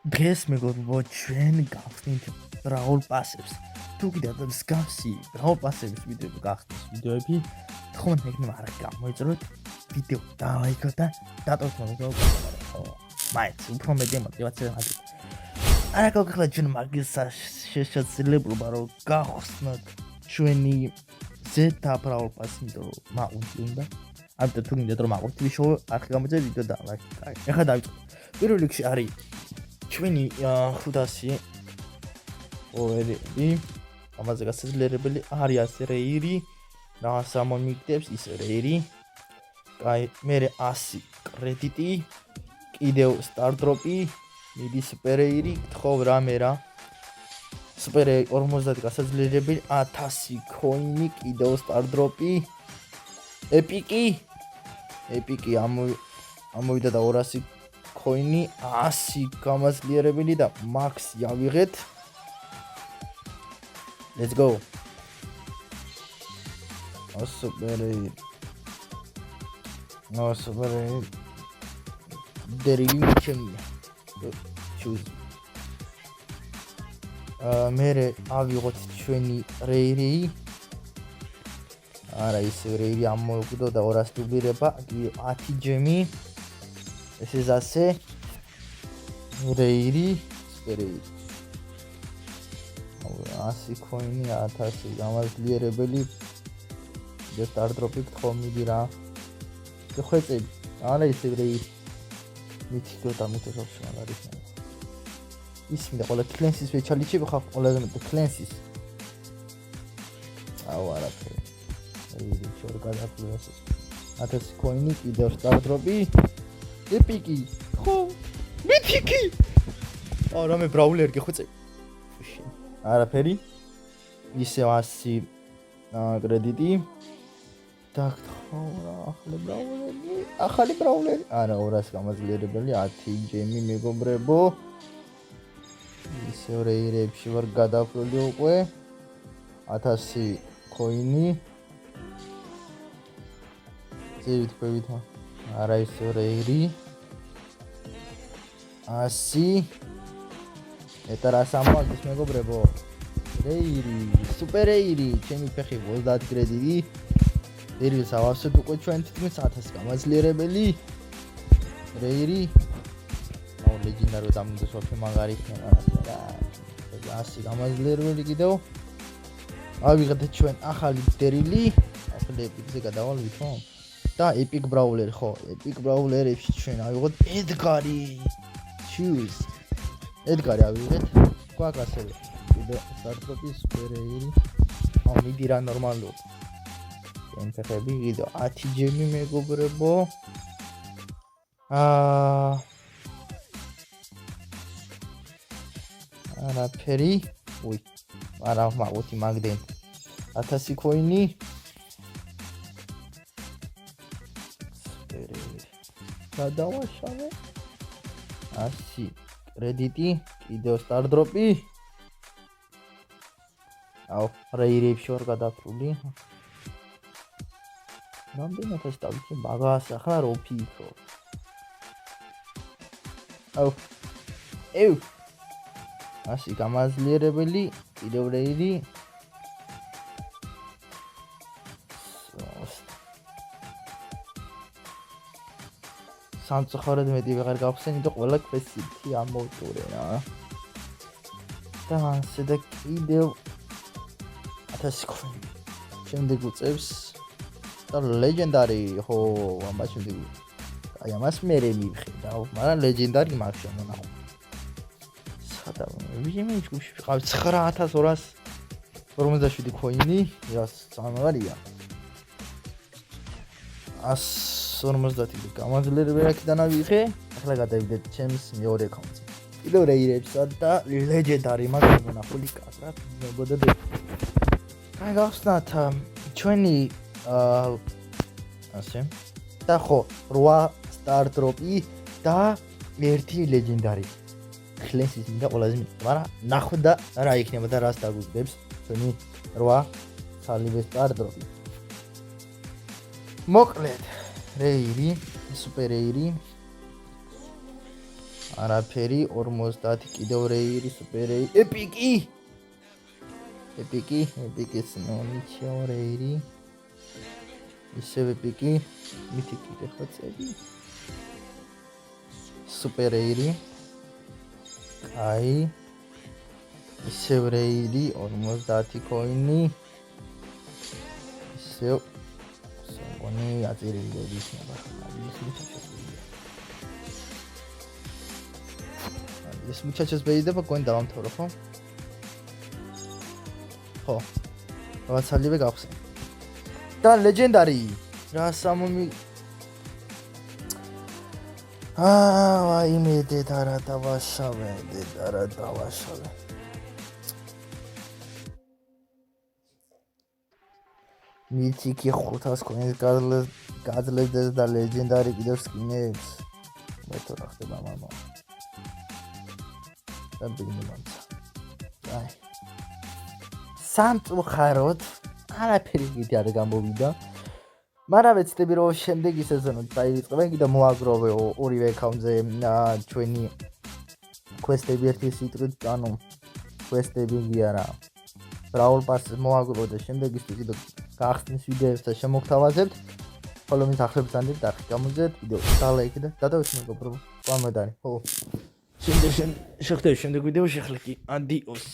დღეს მეგობრებო ჩვენ გავხსნით Brawl Pass-ებს. თუ კიდევ მსგავსი Brawl Pass-ების ვიდეოები გახსნით ვიდეოები, თხოვნა იქნება არ გამოიწეროთ ვიდეო დალაიქოთ და დატოვოთ მოგწონს ხო? მაინც უფრო მეტი мотивация აქვს. არა გოგხლა ჩვენ მაგის შესაძლებლობა რომ გავხსნათ ჩვენი ზეთა Brawl Pass-ი, იმიტომ რომ მაუნდა. ამიტომ თუ გინდათ რომ მაყურებთ ვიშო არ გამოიწერეთ ვიდეო და ლაიქ. ეხლა დავიწყოთ. პირველ რიგში არის ჩვენი 500 ორი ამაზე გასაძლებელი არის ასე რეირი რაღაც ამონიკდებს ის რეირი კაი მე 100 კრედიტი კიდევ სტარ დროპი მიდის სუპერეირი გთხოვ რამე რა სუპერეირი 50 გასაძლებელი 1000 კოინი კიდევ სტარ დროპი ეპიკი ამოვიდა და 200 coin 100 გამაძლიერებელი და max ავიღეთ. Let's go. super. Deri chemi. Choose. Mere ავიღოთ ჩვენი რეირი. არა ის რეირი ამოვიდო და 200 დუბლირება, 10 ჯემი. ეს ის ასე რეირი სპერეირი 100 coin 1000 გამაძლიერებელი და სტარ დროპი გთხოვ მიდი რა შეხვეწები არა ის რეირი მითიკო და მითოშობს არის ის მინდა ყველა კლენსის ვეჩალიჩები ხარ ყველაზე მეტი კლენსის აუ არაფერი რეირი შორ გადაფლოს 1000 coin კიდევ სტარ დროპი ეპიკი ხო მითიკი აუ რამე ბრაულერი გეხვეწე არაფერი ისე 100 კრედიტი დაგთხოვა ახალი ბრაულერი არა 200 გამაძლიერებელი 10 ჯემი მეგობრებო ისე რეირებში ვარ გადაფრული უკვე 1000 coin-ი ზევით ყვევითო არა ის რეირი 100 ეტარას ამოდის მეგობრებო რეირი სუპერეირი ჩემი ფეხი 30 კრედიტი რეირს ავასეთ უკვე ჩვენ თითქმის 1000 გამაძლიერებელი რეირი აუ ლეგენდარო დამდეს ვაფშე მაგარი ხარ 100 გამაძლიერებელი კიდევ ავიღეთ ჩვენ ახალი დერილი ახლა ეპიკზე გადავალვით ხო და epic brawler ხო epic brawler-ებში ჩვენ ავიღოთ ედგარი choose ედგარი ავიღეთ გვაქვს ასევე კიდე სტარტოპის სპერეირი აუ მიდი რა ნორმალო ენფეხები კიდე 10 ჯემი მეგობრებო არაფერი უი არა მაგოთი მაგდენ 1000 coin-ი გადავაშალე 100 კრედიტი კიდევ სტარ დროპი აუ რეირებში ვარ გადაფრული რამდენად ეს დავიქე მაგას ახლა როფი იქო აუ 100 გამაძლიერებელი კიდევ რეირი სამწუხაროდ მეტი ვეღარ გავხსენი და ყველა კვესტი ამოვტურე რა და ასე და კიდევ 1000 coin შემდეგ უწევს და ლეგენდარი ხო ამას შემდეგ აი ამას მერე მივხედავ მაგრამ ლეგენდარი მაქვს შემონახო სადა ვიჟემი ჯგუფში ყავს 9247 coin-ი რას სამარია 150 გამაძლიერებელი აქედან ავიღე ახლა გადავიდეთ ჩემს მეორე აკაუნტზე კიდევ რეირებსა და ლეგენდარი მაქვს მონახული კადრად მეგობრებო აი გავხსნათ ჩვენი ასე და ხო 8 სტარ დროპი და 1 ლეგენდარი კლასის მინდა ყველაზე მეტი მაგრამ ნახო და რა იქნება და რას დაგვიგდებს ჩვენი 8 სალივე სტარ დროპი მოკლედ რეირი სუპერეირი არაფერი 50 კიდევ რეირი სუპერ რეირი ეპიკის ნიჩიო რეირი ისევ ეპიკი მითიკი ხო წები სუპერ რეირი აი ისევ რეირი 50 კოინი ისევ სონი აწერილი ისნება ეს მიჩაჩეს ბეიდება კოინ დავამთავრო ხო? ხო. დავაცალივე გავხსენ. და ლეგენდარი რა სამომი ვაიმე დედარა დავაშავე მითიკი 500 კოინს გაძლევდეს და ლეგენდარი კიდევ სკინებს მეთო რა ხდება მამა და ბინიმანს აი სამწუხაროდ არაფერი კიდე არ გამოვიდა მაგრამ ვეცდები რომ შემდეგი სეზონით დაივიწყებენ კიდე მოაგროვე ორივე აკაუნტზე ჩვენი quest-ები ერთი სიტრით ანუ quest-ები არა brawl pass მოაგროვე და შემდეგისთვის კიდე გახსნის ვიდეოებს და შემოგთავაზებთ ხოლო მის ახლებს დანდით და გამოძეთ ვიდეოს და ლაიქი და გადავიდეთ მეგობრებო გამოდარი ხო შემდეგ ვიდეოში ახლა კი ადიოს